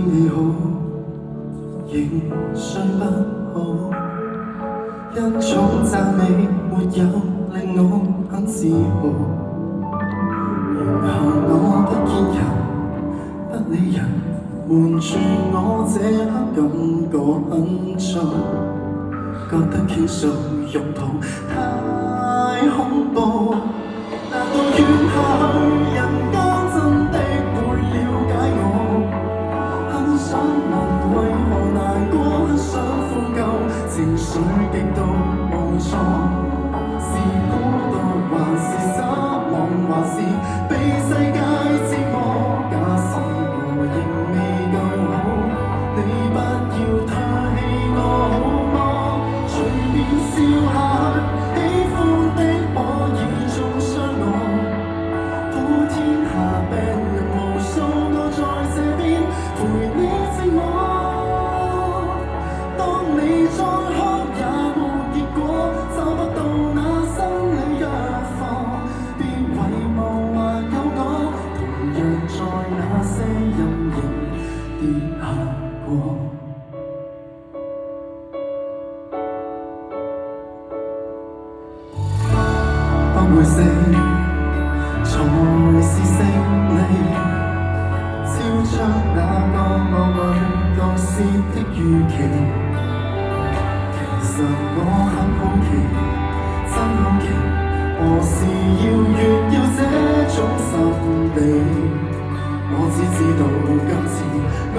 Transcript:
天氣好，仍睡不好，因重讚美沒有令我很自豪。然後我不見人，不理人，瞞住我這刻感覺很糟，覺得傾訴擁抱太恐怖。難道怨下去，人間真的會了解我？很想問為何難過，很想呼救，情緒極度無助。是孤獨還是失望，還是被世界折磨？假使我仍未夠好，你不要唾棄我好嗎？隨便笑下去，喜歡的可以中傷我。普天下病人無數，我在這邊陪你寂寞。當你再哭也沒結果，找不到那生理藥方，別遺忘還有我，同樣在那些陰影跌下過。不會死，才是勝利，超出那個夢裏導師的預期。其實我很好奇，真好奇，何時要越要這種心地？我只知道今次我